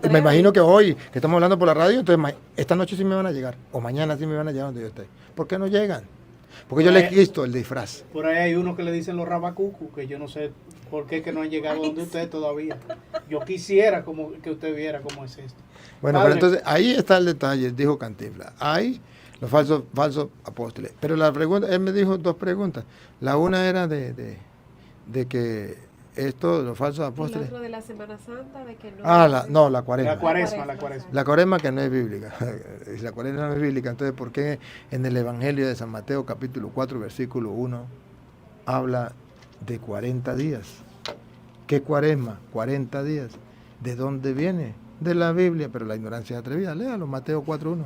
Me imagino que hoy, que estamos hablando por la radio, entonces esta noche sí me van a llegar, o mañana sí me van a llegar donde yo estoy. ¿Por qué no llegan? Porque yo les quito el disfraz. Por ahí hay uno que le dicen los rabacucu, que yo no sé por qué que no han llegado donde usted todavía. Yo quisiera que usted viera cómo es esto. Bueno, Padre, pero entonces ahí está el detalle, dijo Cantinflas. Hay los falsos apóstoles. Pero la pregunta, él me dijo dos preguntas. La una era de que esto, los falsos apóstoles. El otro de la Semana Santa, de que no. La cuaresma. La cuaresma. La cuaresma que no es bíblica. Si la cuaresma no es bíblica, entonces ¿por qué en el Evangelio de San Mateo capítulo 4 versículo 1 habla de 40 días? ¿Qué cuaresma? 40 días. ¿De dónde viene? De la Biblia, pero la ignorancia es atrevida. Léalo, Mateo 4:1.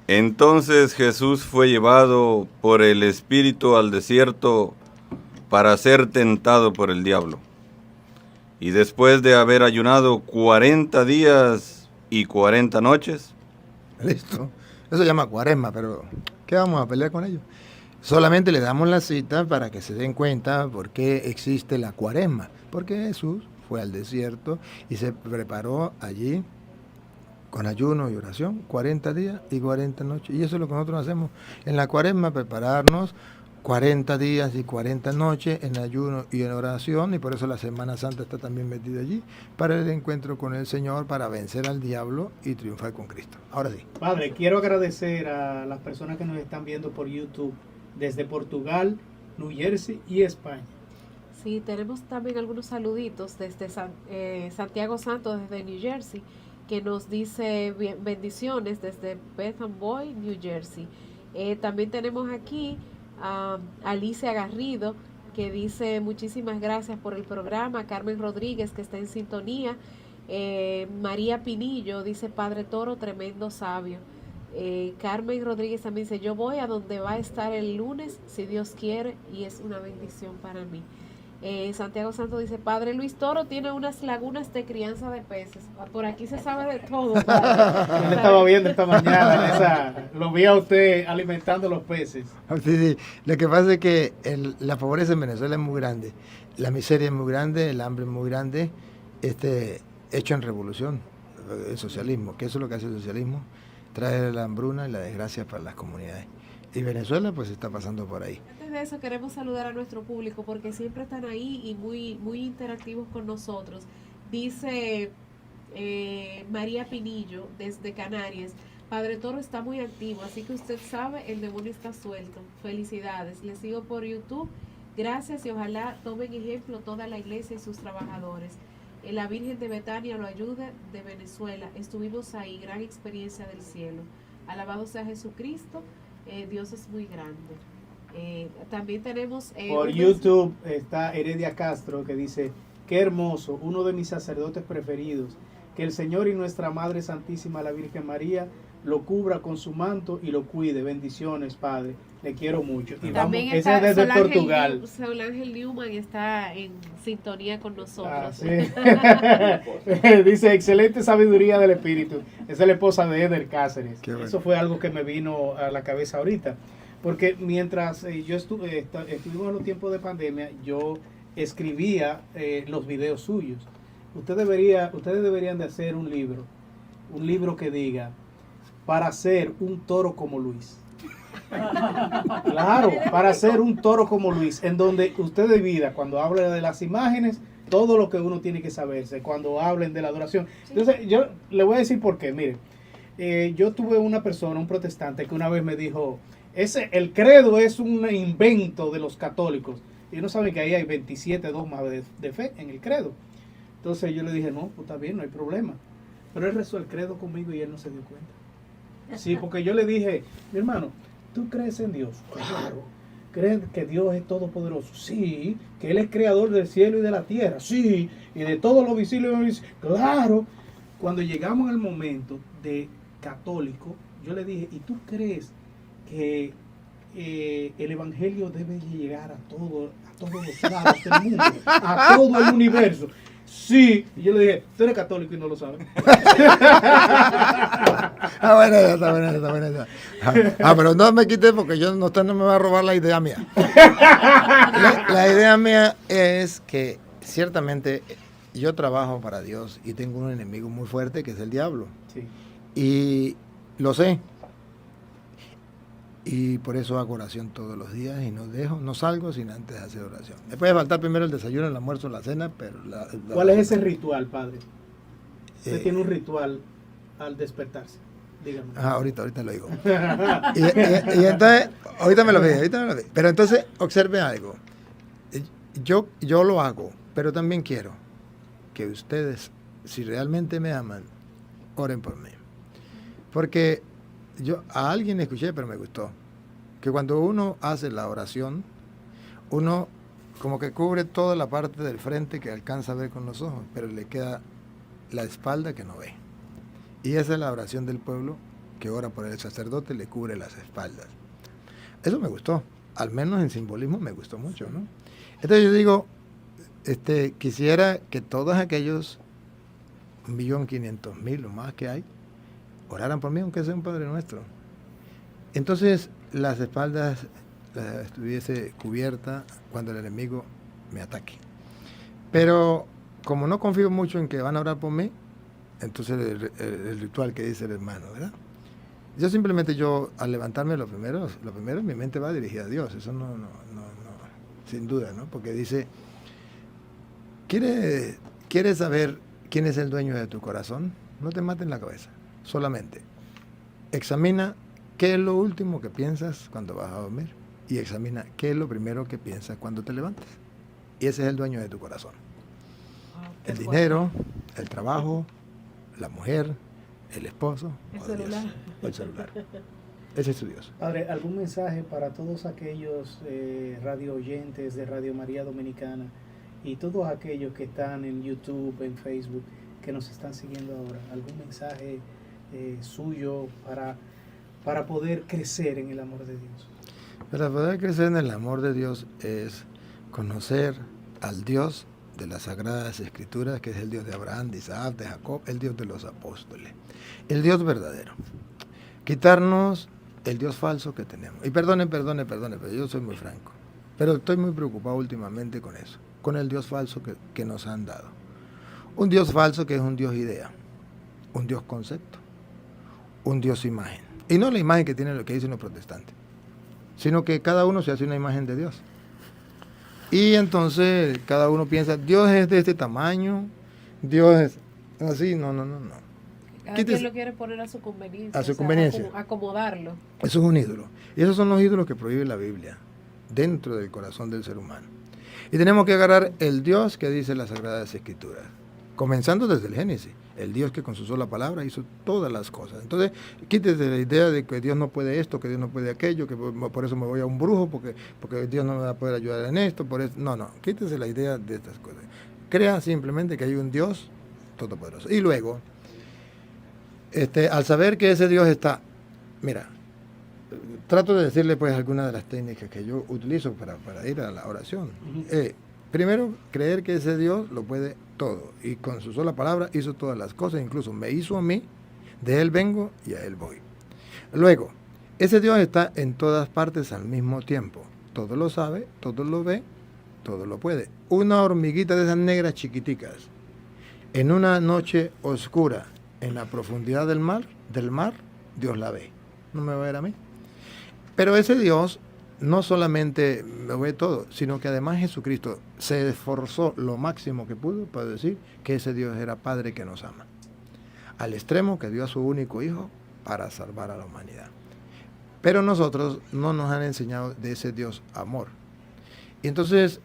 Entonces Jesús fue llevado por el Espíritu al desierto para ser tentado por el diablo. Y después de haber ayunado 40 días y 40 noches. Listo. Eso se llama cuaresma, pero ¿qué vamos a pelear con ellos? Solamente le damos la cita para que se den cuenta por qué existe la cuaresma. Porque Jesús fue al desierto y se preparó allí con ayuno y oración, 40 días y 40 noches. Y eso es lo que nosotros hacemos en la cuaresma, prepararnos 40 días y 40 noches en ayuno y en oración, y por eso la Semana Santa está también metida allí, para el encuentro con el Señor, para vencer al diablo y triunfar con Cristo. Ahora sí. Padre, quiero agradecer a las personas que nos están viendo por YouTube desde Portugal, New Jersey y España. Sí, tenemos también algunos saluditos desde Santiago Santos, desde New Jersey, que nos dice bendiciones desde Bethlehem Boy, New Jersey. También tenemos aquí a Alicia Garrido, que dice muchísimas gracias por el programa. Carmen Rodríguez, que está en sintonía. María Pinillo dice, Padre Toro, tremendo sabio. Carmen Rodríguez también dice, yo voy a donde va a estar el lunes, si Dios quiere, y es una bendición para mí. Santiago Santos dice, Padre Luis Toro tiene unas lagunas de crianza de peces. Por aquí se sabe de todo. Padre. Yo le estaba viendo esta mañana, lo vi a usted alimentando los peces. Sí, sí. Lo que pasa es que la pobreza en Venezuela es muy grande, la miseria es muy grande, el hambre es muy grande, hecho en revolución, el socialismo, que eso es lo que hace el socialismo, trae la hambruna y la desgracia para las comunidades. Y Venezuela pues está pasando por ahí. Antes de eso queremos saludar a nuestro público porque siempre están ahí y muy interactivos con nosotros. Dice María Pinillo desde Canarias, Padre Toro está muy activo, así que usted sabe, el demonio está suelto. Felicidades, le sigo por YouTube. Gracias y ojalá tomen ejemplo toda la iglesia y sus trabajadores. La Virgen de Betania lo ayude de Venezuela. Estuvimos ahí, gran experiencia del cielo. Alabado sea Jesucristo. Dios es muy grande. También tenemos por YouTube está Heredia Castro que dice, qué hermoso, uno de mis sacerdotes preferidos, que el Señor y nuestra Madre Santísima la Virgen María lo cubra con su manto y lo cuide. Bendiciones, Padre, le quiero mucho. Y también vamos, está ese es desde Portugal. Saúl Ángel Newman está en sintonía con nosotros. Ah, sí. Dice, excelente sabiduría del Espíritu. Esa es la esposa de Eder Cáceres. Bueno. Eso fue algo que me vino a la cabeza ahorita. Porque mientras yo estuvimos en los tiempos de pandemia, yo escribía los videos suyos. Ustedes deberían de hacer un libro que diga, para ser un toro como Luis. Claro, para ser un toro como Luis, en donde usted divida, cuando habla de las imágenes, todo lo que uno tiene que saberse, cuando hablen de la adoración. Entonces, yo le voy a decir por qué. Mire, yo tuve una persona, un protestante, que una vez me dijo, el credo es un invento de los católicos. Y no saben que ahí hay 27 dogmas de fe en el credo. Entonces yo le dije, no, pues está bien, no hay problema. Pero él rezó el credo conmigo y él no se dio cuenta. Sí, porque yo le dije, mi hermano, ¿tú crees en Dios? Claro. ¿Crees que Dios es todopoderoso? Sí. ¿Que Él es creador del cielo y de la tierra? Sí. ¿Y de todo lo visible y lo invisible? Claro. Cuando llegamos al momento de católico, yo le dije, ¿y tú crees que el evangelio debe llegar a todos los lados del mundo, a todo el universo? Sí, y yo le dije, tú eres católico y no lo sabes. Está buena. Pero no me quites porque usted no me va a robar la idea mía. La idea mía es que ciertamente yo trabajo para Dios y tengo un enemigo muy fuerte que es el diablo. Sí. Y lo sé. Y por eso hago oración todos los días y no salgo sin antes hacer oración. Me puede faltar primero el desayuno, el almuerzo, la cena, pero... ¿Cuál es ese ritual, padre? Usted tiene un ritual al despertarse, dígame. Ahorita lo digo. y entonces, ahorita me lo ve. Pero entonces, observe algo. Yo lo hago, pero también quiero que ustedes, si realmente me aman, oren por mí. Porque yo a alguien escuché, pero me gustó, que cuando uno hace la oración, uno como que cubre toda la parte del frente que alcanza a ver con los ojos, pero le queda la espalda que no ve. Y esa es la oración del pueblo que ora por el sacerdote, le cubre las espaldas. Eso me gustó, al menos en simbolismo me gustó mucho, ¿no? Entonces yo digo, quisiera que todos aquellos 1.500.000 o más que hay, oraran por mí, aunque sea un Padre Nuestro. Entonces, las espaldas estuviese cubierta cuando el enemigo me ataque. Pero, como no confío mucho en que van a orar por mí, entonces el ritual que dice el hermano, ¿verdad? Yo simplemente, al levantarme lo primero, mi mente va dirigida a Dios. Eso no, sin duda, ¿no? Porque dice, ¿quieres saber quién es el dueño de tu corazón? No te mates la cabeza. Solamente examina qué es lo último que piensas cuando vas a dormir y examina qué es lo primero que piensas cuando te levantas. Y ese es el dueño de tu corazón. El dinero, el trabajo, la mujer, el esposo, el celular. El celular. Ese es tu Dios. Padre, ¿algún mensaje para todos aquellos radio oyentes de Radio María Dominicana y todos aquellos que están en YouTube, en Facebook, que nos están siguiendo ahora? ¿Algún mensaje suyo para poder crecer en el amor de Dios? Para poder crecer en el amor de Dios es conocer al Dios de las Sagradas Escrituras, que es el Dios de Abraham, de Isaac, de Jacob, el Dios de los apóstoles, el Dios verdadero. Quitarnos el Dios falso que tenemos. Y perdone, pero yo soy muy franco. Pero estoy muy preocupado últimamente con eso, con el Dios falso que nos han dado. Un Dios falso que es un Dios idea, un Dios concepto, un Dios imagen. Y no la imagen que tienen lo que dicen los protestantes, sino que cada uno se hace una imagen de Dios. Y entonces cada uno piensa, Dios es de este tamaño, Dios es así, no. Cada quien lo quiere poner a su conveniencia. A su conveniencia. Acomodarlo. Eso es un ídolo. Y esos son los ídolos que prohíbe la Biblia dentro del corazón del ser humano. Y tenemos que agarrar el Dios que dice las Sagradas Escrituras, comenzando desde el Génesis, el Dios que con su sola palabra hizo todas las cosas. Entonces, quítese la idea de que Dios no puede esto, que Dios no puede aquello, que por eso me voy a un brujo, porque Dios no me va a poder ayudar en esto, por eso. No, quítese la idea de estas cosas. Crea simplemente que hay un Dios todopoderoso. Y luego, al saber que ese Dios está, mira, trato de decirle pues algunas de las técnicas que yo utilizo para ir a la oración. Primero, creer que ese Dios lo puede todo y con su sola palabra hizo todas las cosas, incluso me hizo a mí, de Él vengo y a Él voy. Luego, ese Dios está en todas partes al mismo tiempo. Todo lo sabe, todo lo ve, todo lo puede. Una hormiguita de esas negras chiquiticas, en una noche oscura, en la profundidad del mar, Dios la ve. No me va a ver a mí. Pero ese Dios no solamente lo ve todo, sino que además Jesucristo se esforzó lo máximo que pudo para decir que ese Dios era Padre que nos ama. Al extremo que dio a su único Hijo para salvar a la humanidad. Pero nosotros no nos han enseñado de ese Dios amor. Y entonces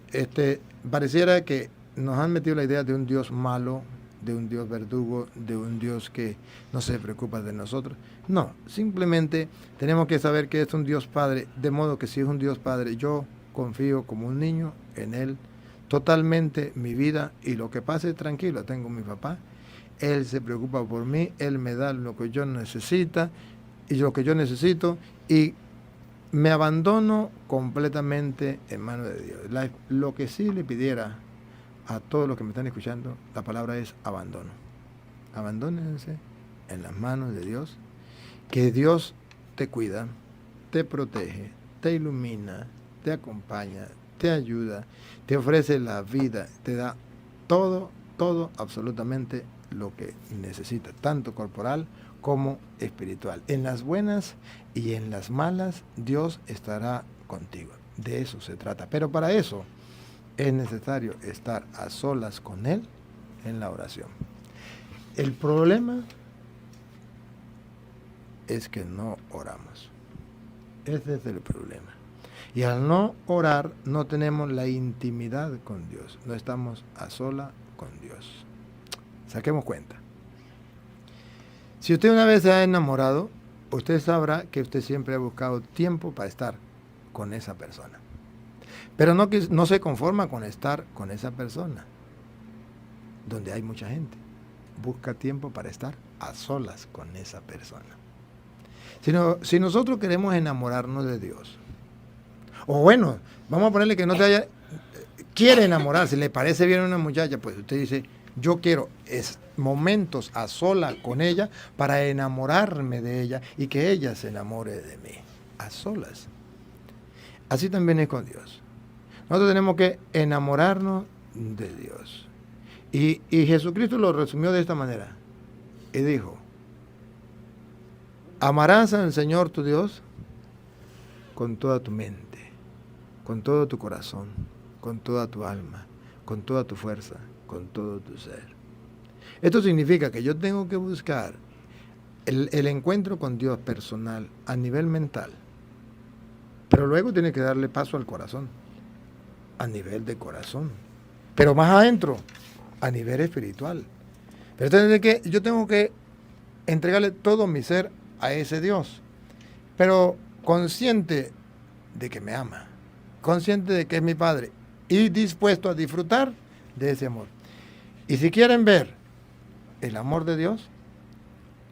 pareciera que nos han metido la idea de un Dios malo, de un Dios verdugo, de un Dios que no se preocupa de nosotros. No, simplemente tenemos que saber que es un Dios Padre, de modo que si es un Dios Padre, yo confío como un niño en Él, totalmente mi vida, y lo que pase tranquilo, tengo a mi papá, Él se preocupa por mí, Él me da lo que yo necesito, y me abandono completamente en manos de Dios. Lo que sí le pidiera a todos los que me están escuchando, la palabra es abandono. Abandónense en las manos de Dios, que Dios te cuida, te protege, te ilumina, te acompaña, te ayuda, te ofrece la vida, te da todo, absolutamente lo que necesitas, tanto corporal como espiritual. En las buenas y en las malas, Dios estará contigo. De eso se trata. Pero para eso es necesario estar a solas con Él en la oración. El problema es que no oramos. Ese es el problema. Y al no orar, no tenemos la intimidad con Dios. No estamos a sola con Dios. Saquemos cuenta. Si usted una vez se ha enamorado, usted sabrá que usted siempre ha buscado tiempo para estar con esa persona. Pero no se conforma con estar con esa persona, donde hay mucha gente. Busca tiempo para estar a solas con esa persona. Si nosotros queremos enamorarnos de Dios, o bueno, vamos a ponerle que no quiere enamorarse, le parece bien a una muchacha, pues usted dice, yo quiero momentos a solas con ella para enamorarme de ella y que ella se enamore de mí, a solas. Así también es con Dios. Nosotros tenemos que enamorarnos de Dios. Y Jesucristo lo resumió de esta manera. Y dijo, amarás al Señor tu Dios con toda tu mente, con todo tu corazón, con toda tu alma, con toda tu fuerza, con todo tu ser. Esto significa que yo tengo que buscar el encuentro con Dios personal a nivel mental, pero luego tiene que darle paso al corazón, a nivel de corazón, pero más adentro, a nivel espiritual. Pero entonces que yo tengo que entregarle todo mi ser a ese Dios, pero consciente de que me ama, consciente de que es mi Padre y dispuesto a disfrutar de ese amor. Y si quieren ver el amor de Dios,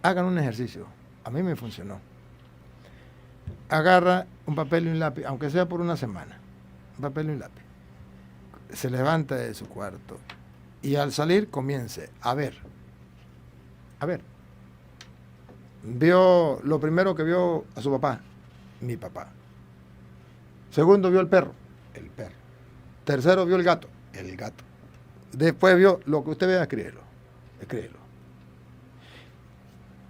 hagan un ejercicio. A mí me funcionó. Agarra un papel y un lápiz, aunque sea por una semana, un papel y un lápiz. se levanta de su cuarto y al salir comience a ver. Vio, lo primero que vio a su papá, mi papá. Segundo vio el perro. Tercero vio el gato. Después vio lo que usted vea, escríbelo.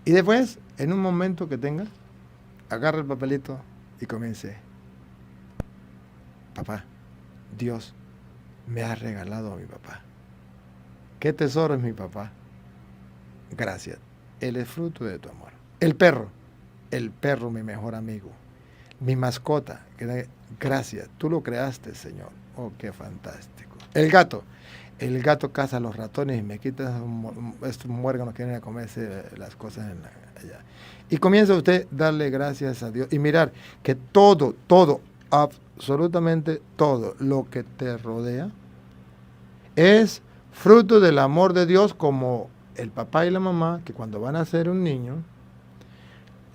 Y después, en un momento que tenga, agarra el papelito y comience. Papá, Dios me ha regalado a mi papá. ¿Qué tesoro es mi papá? Gracias. Él es fruto de tu amor. El perro, mi mejor amigo. Mi mascota, gracias. Tú lo creaste, Señor. Oh, qué fantástico. El gato caza a los ratones y me quita estos muérganos que vienen a comerse las cosas allá. Y comienza usted a darle gracias a Dios y mirar que todo, absolutamente todo lo que te rodea es fruto del amor de Dios, como el papá y la mamá, que cuando van a hacer un niño,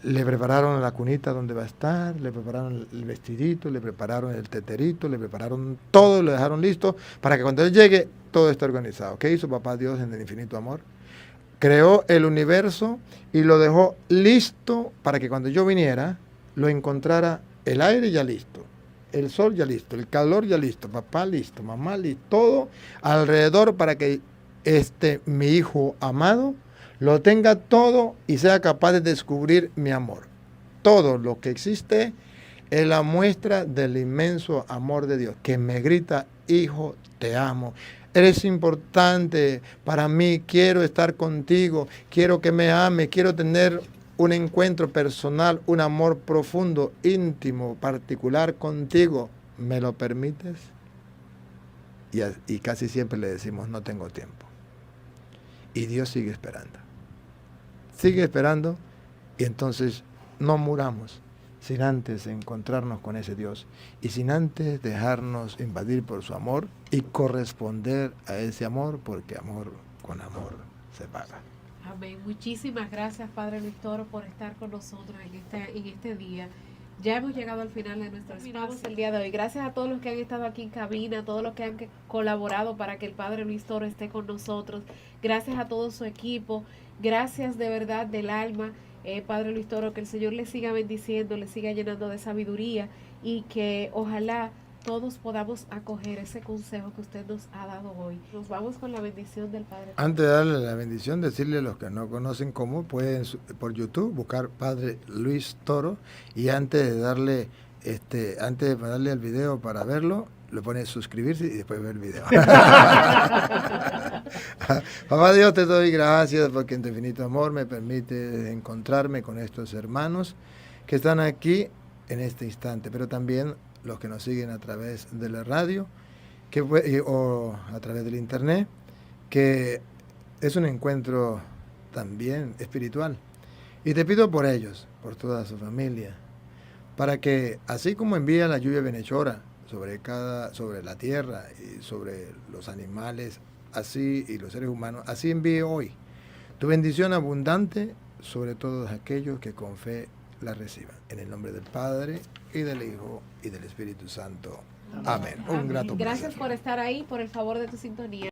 le prepararon la cunita donde va a estar, le prepararon el vestidito, le prepararon el teterito, le prepararon todo, lo dejaron listo para que cuando él llegue todo esté organizado. ¿Qué hizo papá Dios en el infinito amor? Creó el universo y lo dejó listo para que cuando yo viniera lo encontrara el aire ya listo, el sol ya listo, el calor ya listo, papá listo, mamá listo, todo alrededor para que mi hijo amado lo tenga todo y sea capaz de descubrir mi amor. Todo lo que existe es la muestra del inmenso amor de Dios, que me grita, hijo, te amo. Eres importante para mí, quiero estar contigo, quiero que me ame, quiero tener un encuentro personal, un amor profundo, íntimo, particular contigo. ¿Me lo permites? Y casi siempre le decimos, no tengo tiempo. Y Dios sigue esperando. Sigue esperando, y entonces no muramos sin antes encontrarnos con ese Dios y sin antes dejarnos invadir por su amor y corresponder a ese amor, porque amor con amor se paga. Amén. Muchísimas gracias, Padre Luis Toro, por estar con nosotros en este día. Ya hemos llegado al final de nuestro espacio el día de hoy. Gracias a todos los que han estado aquí en cabina, a todos los que han colaborado para que el Padre Luis Toro esté con nosotros. Gracias a todo su equipo. Gracias de verdad del alma, Padre Luis Toro, que el Señor le siga bendiciendo, le siga llenando de sabiduría y que ojalá todos podamos acoger ese consejo que usted nos ha dado hoy. Nos vamos con la bendición del Padre. Antes de darle la bendición, decirle a los que no conocen cómo, pueden por YouTube buscar Padre Luis Toro, y antes de darle al video para verlo, le pone suscribirse y después ver el video. Papá Dios, te doy gracias porque en tu infinito amor me permite encontrarme con estos hermanos que están aquí en este instante, pero también los que nos siguen a través de la radio o a través del internet, que es un encuentro también espiritual. Y te pido por ellos, por toda su familia, para que así como envía la lluvia bienhechora sobre la tierra y sobre los animales, así y los seres humanos, así envíe hoy tu bendición abundante sobre todos aquellos que con fe la reciban. En el nombre del Padre, y del Hijo, y del Espíritu Santo. Amén. Un grato placer. Gracias por estar ahí, por el favor de tu sintonía.